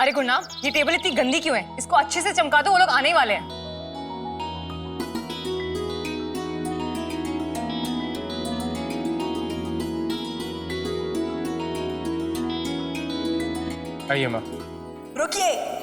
अरे गुरनाम, ये टेबल इतनी गंदी क्यों है? इसको अच्छे से चमका दो, वो लोग आने ही वाले हैं। आइए माँ। रुकिए।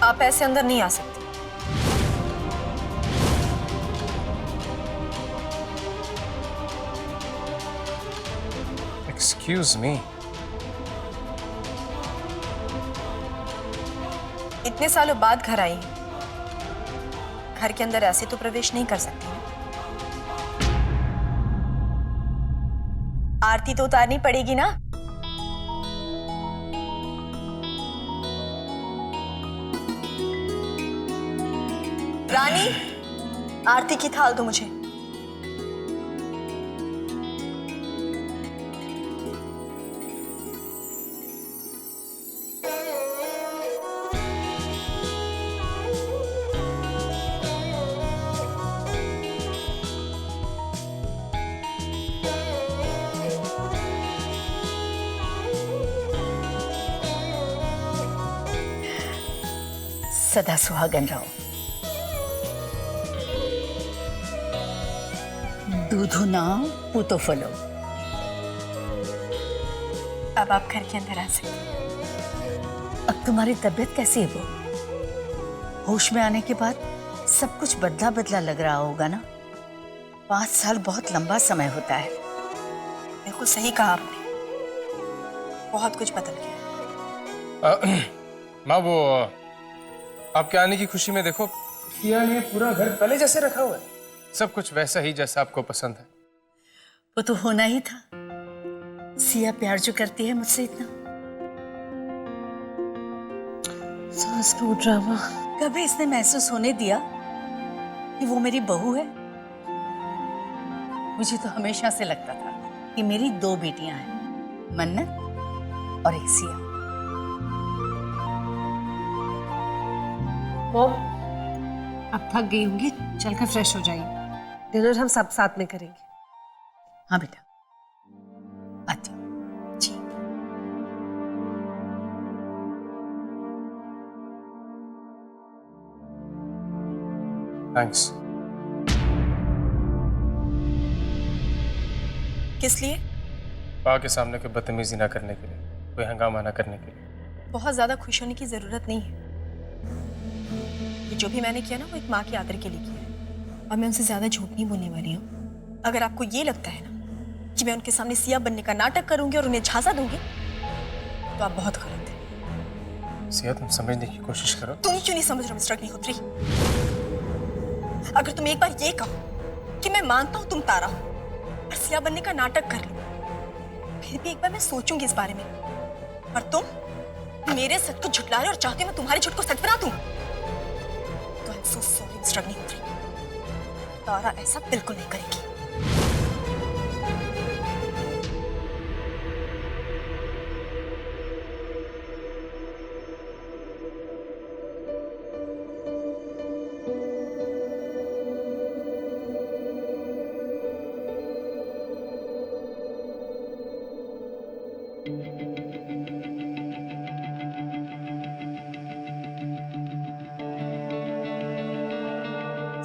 आप ऐसे अंदर नहीं आ सकते। Excuse me. इतने सालों बाद घर आई हैं। घर के अंदर ऐसे तो प्रवेश नहीं कर सकती। आरती तो उतारनी पड़ेगी ना। रानी, आरती की थाल दो मुझे। सदा सुहागन रहो। दूधो नाव पूतो फलो। अब आप घर के अंदर आ सकते हैं। अब तुम्हारी तबीयत कैसी है वो? होश में आने के बाद सब कुछ बदला बदला लग रहा होगा ना? 5 साल बहुत लंबा समय होता है। बिल्कुल सही कहा आपने। बहुत कुछ बदल गया। माँ, वो आपके आने की खुशी में देखो, सिया ने पूरा घर पहले जैसे रखा हुआ है। सब कुछ वैसा ही जैसा आपको पसंद है। वो तो होना ही था। सिया प्यार जो करती है मुझसे इतना। सास को ड्रामा कभी इसने महसूस होने दिया कि वो मेरी बहू है? मुझे तो हमेशा से लगता था कि मेरी 2 बेटियां हैं, मन्नत और एक सिया। मॉम, अब थक गई होंगी, चलकर फ्रेश हो जाइए। डिनर हम सब साथ में करेंगे। हाँ बेटा, आती हूँ। जी। थैंक्स। किस लिए? माँ के सामने कोई बदतमीजी ना करने के लिए, कोई हंगामा ना करने के लिए। बहुत ज्यादा खुश होने की जरूरत नहीं है। ये जो भी मैंने किया ना, वो एक माँ के आदर के लिए किया है। और मैं उनसे ज्यादा झूठ नहीं बोलने वाली हूँ। अगर आपको ये लगता है ना कि मैं उनके सामने सिया बनने का नाटक करूंगी और उन्हें झांसा दूंगी, तो आप बहुत गलत हैं। सिया, तुम समझने की कोशिश करो। तुम क्यों नहीं समझ रहे मिस्टर अग्निहोत्री? अगर तुम एक बार ये कहो कि मैं मानता हूं तुम तारा हो और सिया बनने का नाटक कर लो, फिर भी एक बार मैं सोचूंगी इस बारे में। और तुम मेरे सच को झुटला रहे और चाहते हो मैं तुम्हारे झूठ को सच बना दूं। तो I am so sorry mister Agnihotri. Tara ऐसा बिल्कुल नहीं करेगी।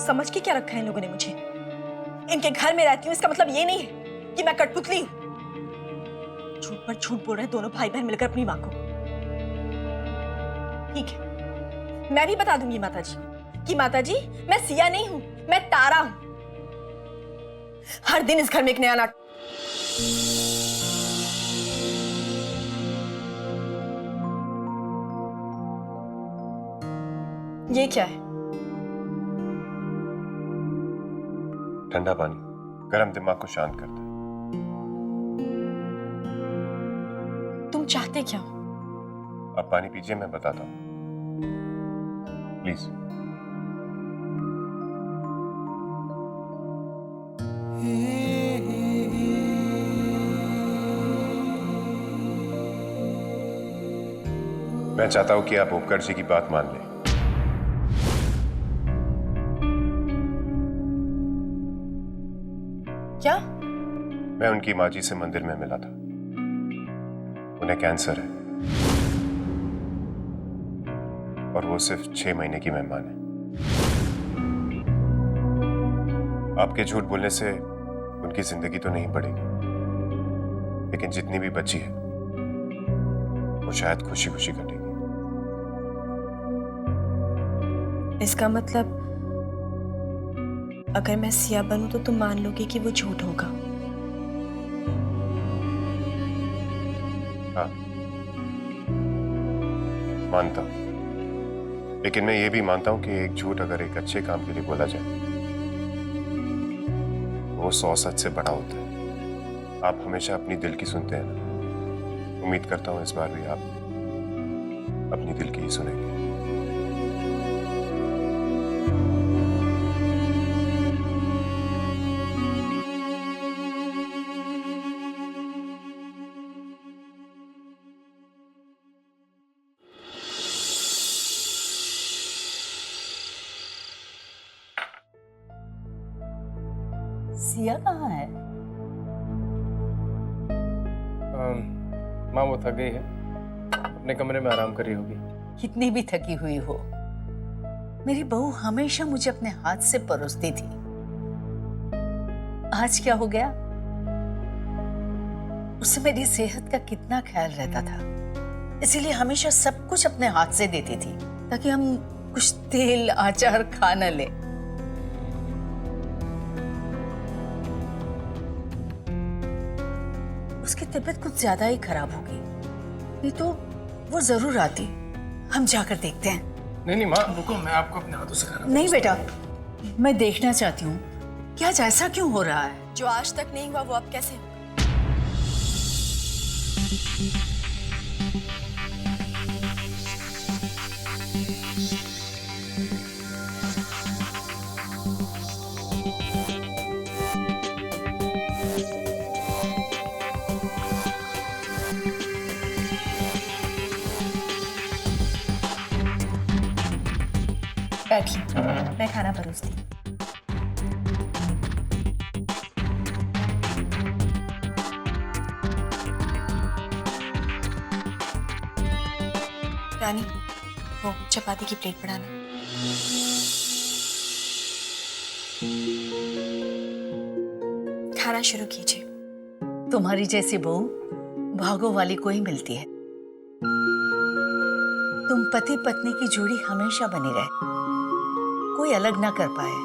समझ के क्या रखा है इन लोगों ने मुझे? इनके घर में रहती हूँ, इसका मतलब ये नहीं है कि मैं कठपुतली हूं। झूठ पर झूठ बोल रहे दोनों भाई बहन मिलकर अपनी मां को। ठीक है, मैं भी बता दूंगी माताजी कि माताजी, मैं सिया नहीं हूं, मैं तारा हूं। हर दिन इस घर में एक नया नाटक। ये क्या है? ठंडा पानी गर्म दिमाग को शांत करता है। तुम चाहते क्या हो? आप पानी पीजिए, मैं बताता हूँ, प्लीज। मैं चाहता हूं कि आप उपकर जी की बात मान लें। क्या? मैं उनकी माँ जी से मंदिर में मिला था। उन्हें कैंसर है और वो सिर्फ 6 महीने की मेहमान है। आपके झूठ बोलने से उनकी जिंदगी तो नहीं बढ़ेगी, लेकिन जितनी भी बची है वो शायद खुशी खुशी कटेगी। इसका मतलब अगर मैं सिया बनूं तो तुम मान लोगे कि वो झूठ होगा? हाँ, मानता हूं, लेकिन मैं ये भी मानता हूं कि एक झूठ अगर एक अच्छे काम के लिए बोला जाए वो 100 सच से बड़ा होता है। आप हमेशा अपनी दिल की सुनते हैं ना, उम्मीद करता हूं इस बार भी आप अपनी दिल की ही सुनेंगे। सिया कहाँ है? माँ वो थक गई है, अपने कमरे में आराम कर रही होगी। कितनी भी थकी हुई हो, मेरी बहू हमेशा मुझे अपने हाथ से परोसती थी। आज क्या हो गया? उसे मेरी सेहत का कितना ख्याल रहता था, इसीलिए हमेशा सब कुछ अपने हाथ से देती थी ताकि हम कुछ तेल अचार खा न ले। उसकी तबीयत कुछ ज्यादा ही खराब होगी, नहीं तो वो जरूर आती। हम जाकर देखते हैं। नहीं माँ रुको, मैं आपको अपने हाथों से खाना। नहीं बेटा, मैं देखना चाहती हूँ कि आज ऐसा क्यों हो रहा है। जो आज तक नहीं हुआ वो अब कैसे होगा? बैठिए, मैं खाना परोसती हूँ। रानी, वो चपाती की प्लेट बढ़ाना। खाना शुरू कीजिए। तुम्हारी जैसी बहू भागों वाली को ही मिलती है। तुम पति पत्नी की जोड़ी हमेशा बनी रहे, कोई अलग ना कर पाए।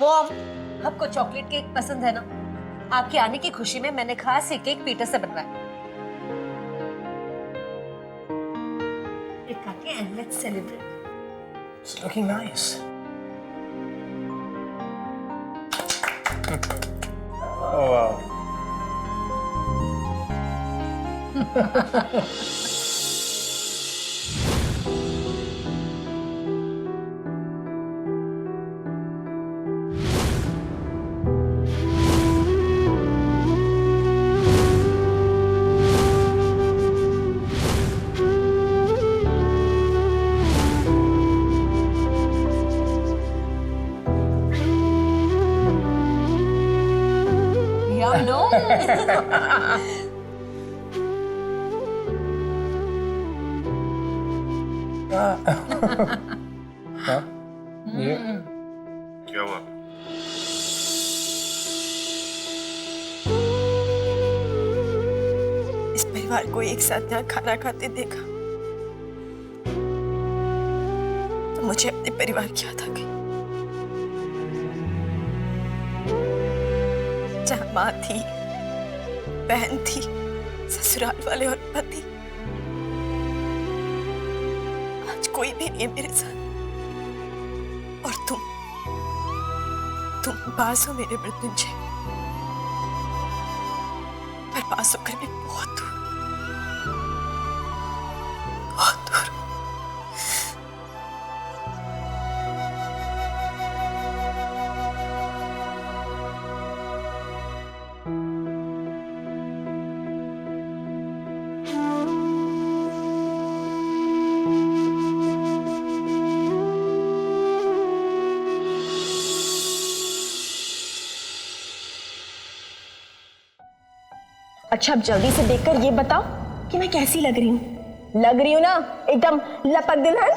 वो आपको चॉकलेट केक पसंद है ना? आपके आने की खुशी में मैंने खास ये केक पीटर से बनवाया। एक काके and let's celebrate. It's looking nice. Oh wow. Yum, no? हाँ, ये क्या हुआ? इस परिवार को एक साथ यहाँ खाना खाते देखा तो मुझे अपने परिवार की याद आ गई, जहाँ माँ थी, बहन थी, ससुराल वाले और पति। आज कोई भी नहीं है मेरे साथ। और तुम पास हो मेरे मृत्युंजय, पर पास होकर भी बहुत दूर, बहुत दूर। अच्छा, अब जल्दी से देखकर ये बताओ कि मैं कैसी लग रही हूँ? लग रही हूँ ना एकदम लपक दुल्हन।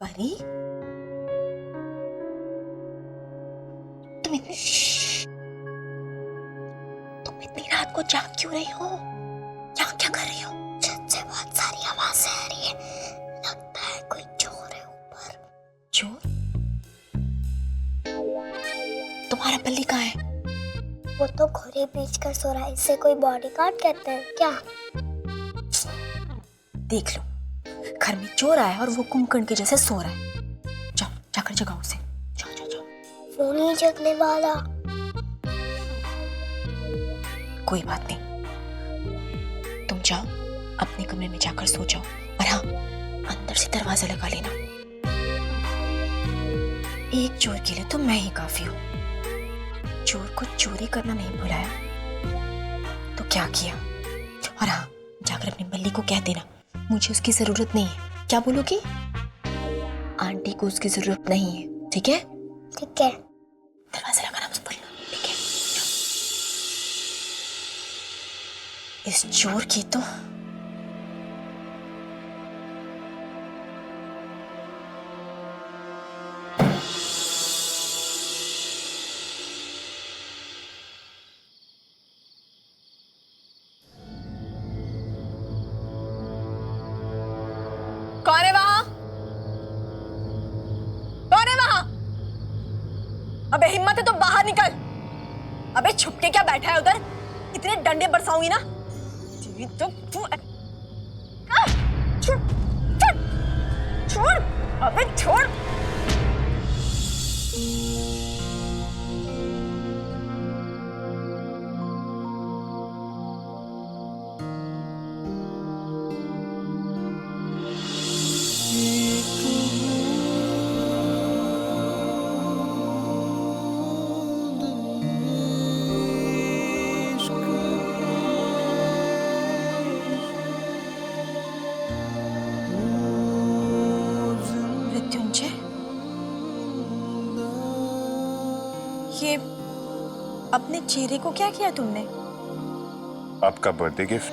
परी, तुम इतनी रात को जाग क्यों रही हो? यहाँ क्या कर रही हो? छत से बहुत सारी आवाजें आ रही है, लगता है कोई चोर है ऊपर। चोर? तुम्हारा बल्ली कहाँ है? वो तो घोड़े बेच कर सो रहा है, इसे कोई बॉडीगार्ड कहते हैं क्या? देख लो, घर में चोर आया और वो कुंभकर्ण के जैसे सो रहा है। जाओ, जाकर जगाओ उसे। जाओ जाओ जाओ। वो नहीं जगने वाला। कोई बात नहीं, तुम जाओ अपने कमरे में जाकर सो जाओ, और हाँ, अंदर से दरवाजा लगा लेना। एक चोर के लिए तो मैं ही काफी हूँ। चोर को चोरी करना नहीं भुलाया तो क्या किया। और हाँ, जाकर अपनी बल्ली को कह देना मुझे उसकी जरूरत नहीं है। क्या बोलोगी? आंटी को उसकी जरूरत नहीं है, ठीक है? ठीक है। दरवाजा लगाना मत भूलना, ठीक है? इस चोर की तो कौन है वहां? कौन है वहां? अबे हिम्मत है तो बाहर निकल। अबे छुपके क्या बैठा है उधर? इतने डंडे बरसाऊंगी ना तो तू छोड़ छोड़ छोड़, अबे छोड़। मृत्युंजय, ये अपने चेहरे को क्या किया तुमने? आपका बर्थडे गिफ्ट।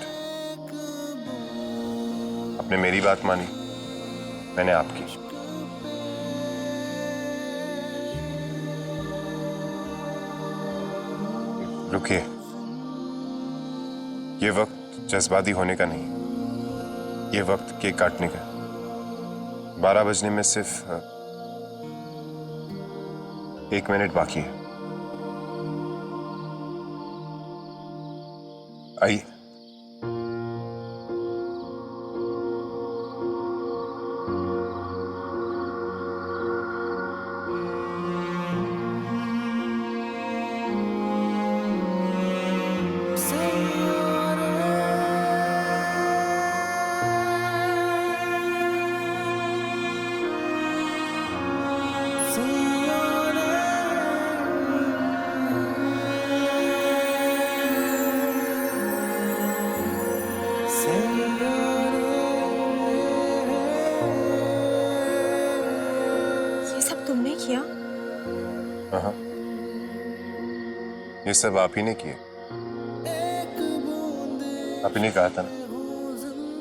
आपने मेरी बात मानी, मैंने आपकी। रुकिए, ये वक्त जज्बाती होने का नहीं, ये वक्त केक काटने का। 12 बजने में सिर्फ 1 मिनट बाकी है। आइए। तुमने किया? हाँ, ये सब आप ही ने किए। आप ही ने कहा था ना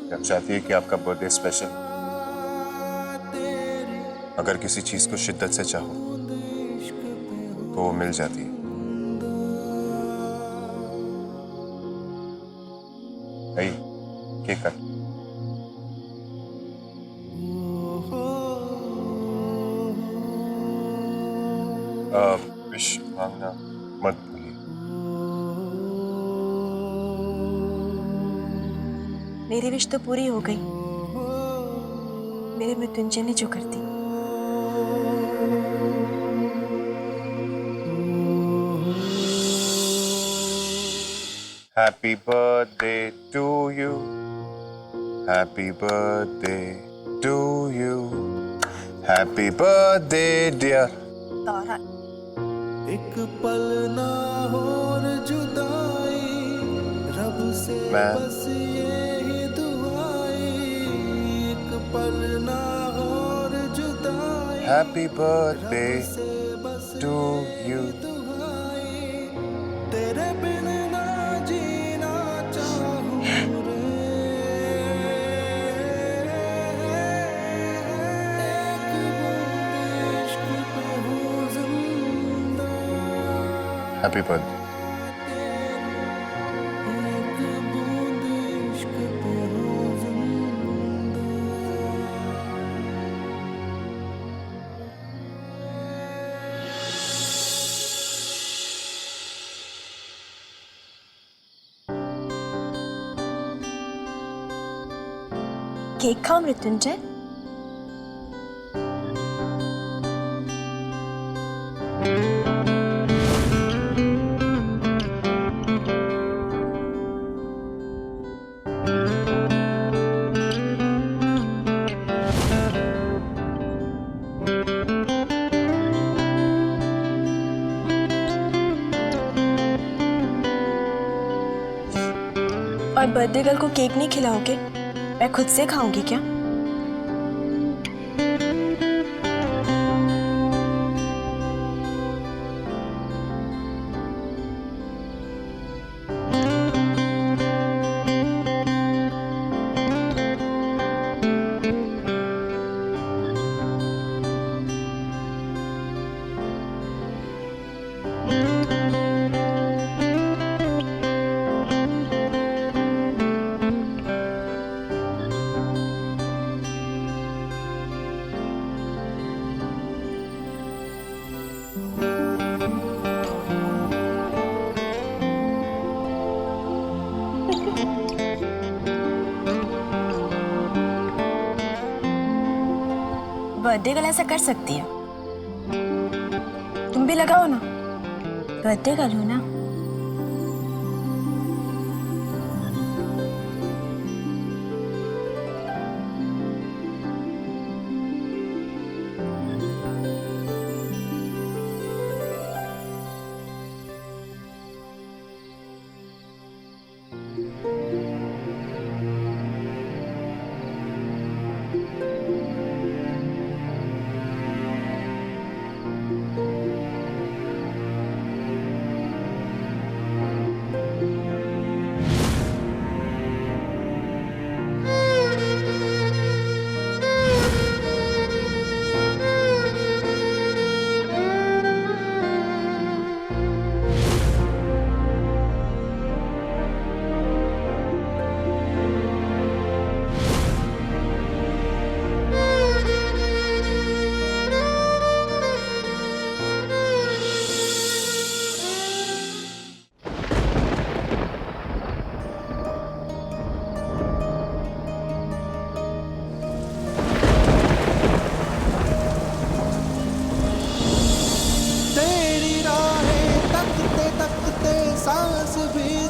कि आप चाहती है कि आपका बर्थडे स्पेशल, अगर किसी चीज को शिद्दत से चाहो तो वो मिल जाती है। आई, केक काट। विश मांगना मत भूलिए। मेरी विश तो पूरी हो गई, मेरे मृत्युंजय ने जो कर दी। Happy birthday to you. Happy birthday to you. Happy birthday dear. तारा एक पल ना और जुदाई, रब से बस यही दुआई, एक पल ना और जुदाई, Happy birthday to you. तेरे बिन ना जीना चाहूं रे, एक बूंद इश्क पे हूँ जिंदा, Happy birthday. एक बूंद इश्क पे हूँ जिंदा। केक खाओ मृत्युंजय। और बर्थडे गर्ल को केक नहीं खिलाओगे? मैं खुद से खाऊंगी क्या? बर्थडे गर्ल ऐसा कर सकती है, तुम भी लगाओ ना, बर्थडे गर्ल हो ना। तेरी राहें तकते तकते सांस भी